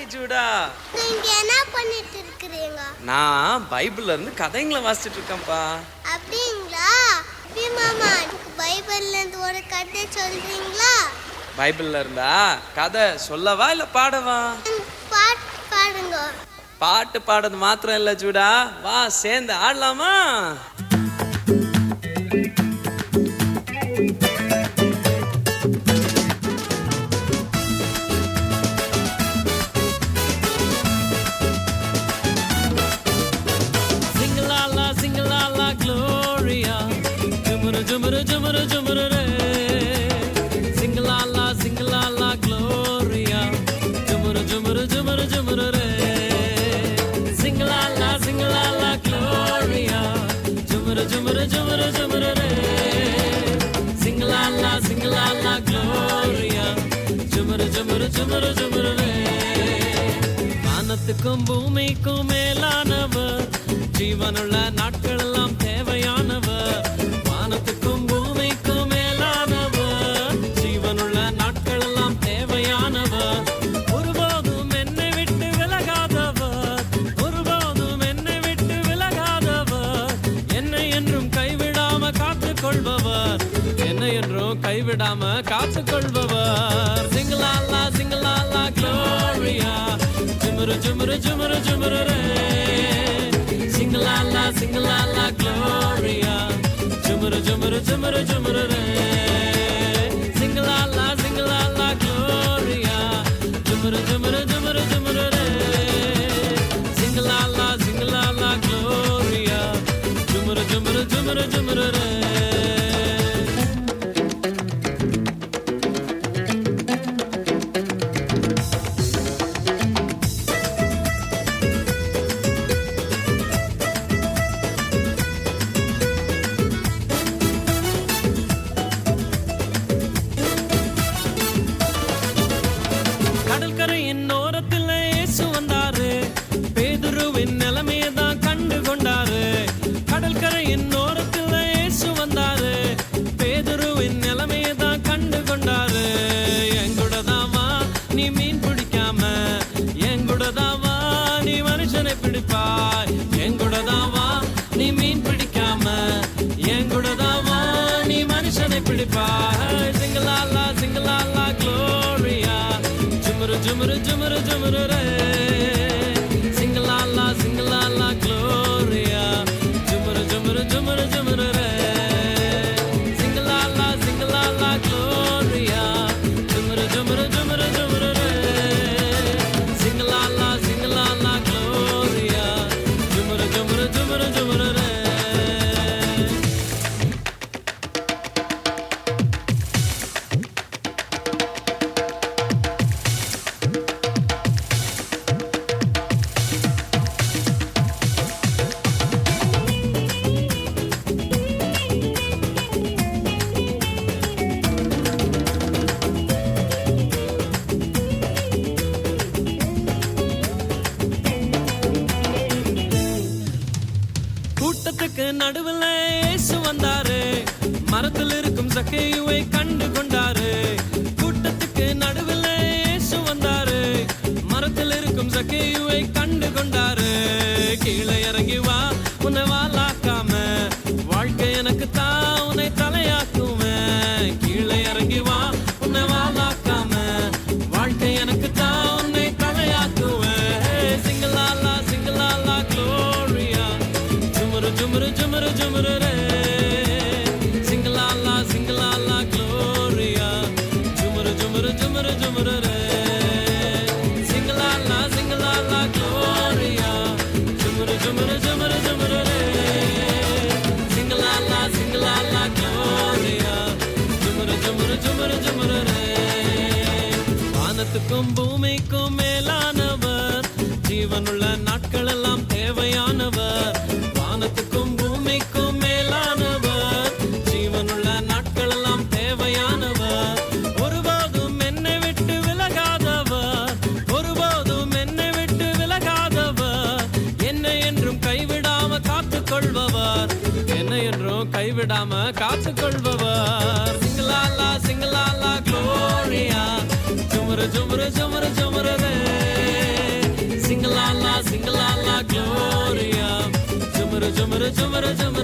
Hi Judah. நீங்க என்ன பண்ணிட்டு இருக்கீங்க? நான் பைபிள்ல இருந்து கதைங்களை வாசிச்சிட்டு இருக்கேன்ப்பா. அப்படிங்களா? மாமா, பைபிள்ல இருந்து ஒரு கதை சொல்றீங்களா? பைபிள்ல இருந்தா கதை சொல்லவா இல்ல பாடவா? பாட்டு பாடுங்க. பாட்டு பாடுறது மாத்திரம் இல்ல ஜூடா, வா சேர்ந்து ஆடலாமா? Jumara jumara jumara re, sing la la gloria. Jumara jumara jumara jumara re, sing la la gloria. Jumara jumara jumara jumara re, sing la la gloria. Jumara jumara jumara jumara re. வானத்துக்கும் பூமிக்கும் மேலானவர், ஜீவனுள்ள நாட்கள் எல்லாம் தேவையானவர். வானத்துக்கும் பூமிக்கும் மேலானவர், ஜீவனுள்ள நாட்கள் எல்லாம் தேவையானவர். ஒருபோதும் என்னை விட்டு விலகாதவர், ஒருபோதும் என்னை விட்டு விலகாதவர். என்னை என்றும் கைவிடாம காத்துக் கொள்பவர், என்னை என்றும் கைவிடாம காத்துக் கொள்பவர். சிங்கலாலா சிங்கலாலா க்ளோரியா, ஜுமுரு ஜுமுரு ஜுமுரு ஜுமுரு ரே. Sing-la-la, sing-la-la, gloria. Jumuru, jumuru, jumuru, jumuru, re. Sing-la-la, sing-la-la, gloria. Jumuru, jumuru, jumuru, jumuru, re. Sing-la-la, sing-la-la, gloria. Jumuru, jumuru, jumuru, jumuru, re. கடற்கரையின் ஓரத்தில் இயேசு வந்தாரு, பேதுருவின் நிலைமையை தான் கண்டு கொண்டாரு. கடற்கரையின் ஓரத்தில் இயேசு வந்தாரு, பேதுருவின் நிலைமையை தான் கண்டு கொண்டாரு. எங்கூடதாவா நீ மீன் பிடிக்காம, எங்கூடதாவா நீ மனுஷனை பிடிப்பாய். எங்கூடதாவா நீ மீன் பிடிக்காம, எங்கூடதாவா நீ மனுஷனை பிடிப்பாய். சிங்கலாலா சிங்கலாலா gloria. Jumuru jumuru jumuru re, sing-la-la sing-la-la gloria. Jumuru jumuru jumuru jumuru re, sing-la-la sing-la-la gloria. Jumuru jumuru jumuru jumuru re, sing-la-la sing-la-la gloria. Jumuru jumuru jumuru jumuru re. கூட்டத்துக்கு நடுவில் இயேசு வந்தாரு, மரத்தில் இருக்கும் சக்கேயுவை கண்டு கொண்டாரு. கூட்டத்துக்கு நடுவில் இயேசு வந்தாரு, மரத்தில் இருக்கும் சக்கேயுவை கண்டு கொண்டாரு. கீழே இறங்கி வா, உன்னை வாலாக்காம, வாழ்க்கை எனக்கு தான் உன்னை தலையாக்குவேன். கீழே இறங்கி வா, உன்னை வாலாக்காம, வாழ்க்கை எனக்கு தான் உன்னை தலையாக்குவேன். சிங்கலாலா சிங்கலாலா gloria. Jumuru jumuru jumuru re, sing-la-la sing-la-la gloria. Jumuru jumuru jumuru jumuru re, sing-la-la sing-la-la gloria. Jumuru jumuru jumuru jumuru re, sing-la-la sing-la-la gloria. Jumuru jumuru jumuru jumuru re. வானத்துக்கும் பூமிக்கும் மேலானவர், ஜீவனுள்ள நாட்கள் எல்லாம் தேவையானவர். வானத்துக்கும் பூமிக்கும் மேலானவர், ஜீவனுள்ள நாட்கள் எல்லாம் தேவையானவர். ஒருபோதும் என்னை விட்டு விலகாதவர், ஒருபோதும் என்னை விட்டு விலகாதவர். என்னை என்றும் கைவிடாம காத்துக் கொள்பவர், என்னை என்றும் கைவிடாம காத்துக் கொள்பவர். சிங்கலாலா சிங்கலாலா gloria. Jumuru jumuru jumuru jumuru re. ஜுமரு ஜுமரு